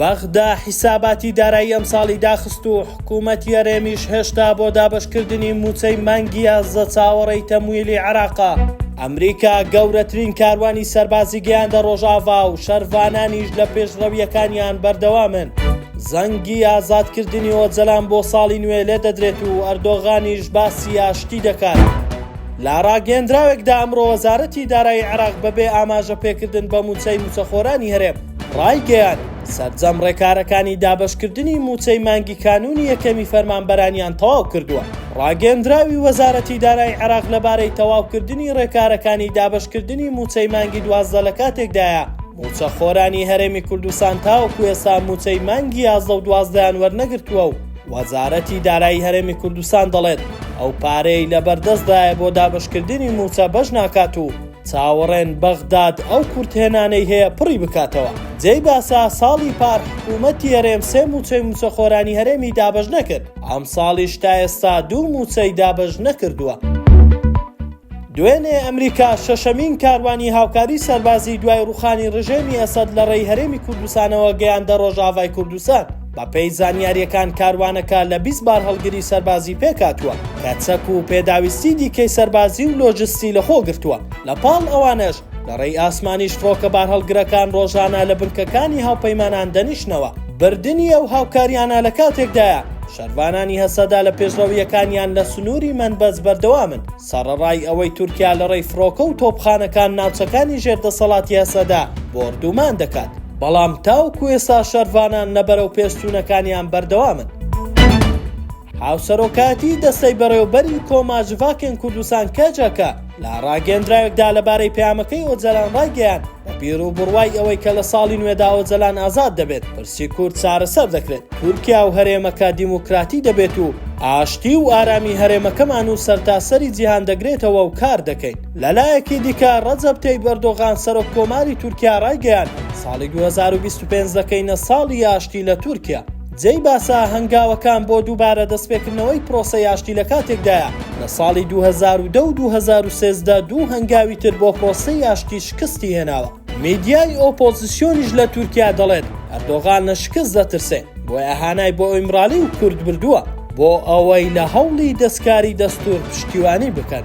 بەغدا حیساباتی دارایی ئەم ساڵی داخست و حکوومەتی هەرێمیش هێشتا بۆ دابەشکردنی موچەی مانگی 11 چاوەڕێی تەمویلی عێراقا. ئەمریکا گەورەترین کاروانی سەربازی گەیاندە ڕۆژاوا و شەروانانیش لە پێشڕەویەکانیان بەردەوامن. زەنگی ئازادکردنی ئۆجەلان بۆ ساڵی نوێ لێ دەدرێت و ئەردۆغانیش باسی ئاشتی دەکات. لە ڕاگەیەندراوێکدا ئەمڕۆ وەزارەتی دارایی عێراق بەبێ ئاماژە پێکردن بە موچەی موچەخۆرانی هەرێم ڕایگەیاند سەرجەم ڕێکارەکانی دابەشکردنی موچەی مانگی کانونی یەکەمی فەرمانبەرانیان تەواو کردووە. ڕاگەیەندراوی وەزارەتی دارایی عێراق لەبارەی تەواوکردنی ڕێکارەکانی دابەشکردنی موچەی مانگی 12 لە کاتێکدایە موچەخۆرانی هەرێمی کوردستان تاوەکو ئێستا موچەی مانگی 11 و 12یان وەرنەگرتووە و وەزارەتی دارایی هەرێمی کوردستان دەڵێت ئەو پارەی لەبەردەستدایە بۆ دابەشکردنی موچە بەش ناکات و چاوەڕێن بەغداد ئەو کورتهێنانەی هەیە پڕی بکاتەوە. جێی باسا ساڵی پار حکوومەتی هەرێم 3 موچەی موچەخۆرانی هەرێمی دابەش نەکرد. ئەم ساڵیش تا ئێستا 2 موچەی دابەش نەکردووە. دوێنێ ئەمریکا شەشەمین کاروانی هاوکاری سەربازی دوای ڕوخانی ڕژێمی ئەسەد لە ڕێی هەرێمی کوردستانەوە گەیاندە ڕۆژاوای کوردستان. بەپێی زانیاریەکان کاروانەکە لە 20 بار هەڵگری سەربازی پێکاتووە کە چەک و پێداویستی دیکەی سەربازی و لۆجستی لەخۆ گرتووە. لە پاڵ ئەوانەش لە ڕێی ئاسمانیش فڕۆکە بار هەڵگرەکان ڕۆژانە لە بنکەکانی هاوپەیمانان دەنیشنەوە. بردننی ئەو هاوکاریانە لە کاتێکدایە شەروانانی هەسەدا لە پێشڕەویەکانیان لە سنووری منبەز بەردەوامن سەرەڕای ئەوەی تورکیا لە ڕێی فڕۆکە و تۆپخانەکان ناوچەکانی ژێردەسەڵاتی هەسەدا بۆردومان دەکات. بەڵام تاوەکو ئێستا شەروانان لەبەرەو پێشچوونەکانیان بەردەوامن. هاوسەرۆکاتی دەستەی بەڕێوەبەری کۆماژڤاکێن کوردستان کەجەکە لە ڕاگەیەندراوێکدا لەبارەی پەیامەکەی ئۆجەلان ڕایگەیاند بە بیر و بڕوای ئەوەی کە لە ساڵی نوێدا ئۆجەلان ئازاد دەبێت پرسی کورد چارەسەر دەکرێت. تورکیا و هەرێمەکە دیموکراتی دەبێت و ئاشتی و ئارامی هەرێمەکەمان و سەرتاسەری جیهان دەگرێتەوە و کار دەکەین. لەلایەکی دیکە ڕەجەب تەیب ئەردۆغان سەرۆک کۆماری تورکیا ڕایگەیاند ساڵی 2025 دەکەینە ساڵی ئاشتی لە تورکیا. جێی باسا هەنگاوەکان بۆ دووبارە دەستپێکردنەوەی پرۆسەی ئاشتی لە کاتێکدایە لە ساڵی 2010 و 2013 دوو هەنگاوی تر بۆ پرۆسەی ئاشتی شکستی هێناوە. میدیای ئۆپۆزیسیۆنیش لە تورکیا دەڵێت ئەردۆغان لە شکست دەترسێ بۆ ئەهانای بۆ ئیمرالی و کورد بردووە بۆ ئەوەی لە هەوڵی دەستکاری دەستور پشتیوانی بکەن.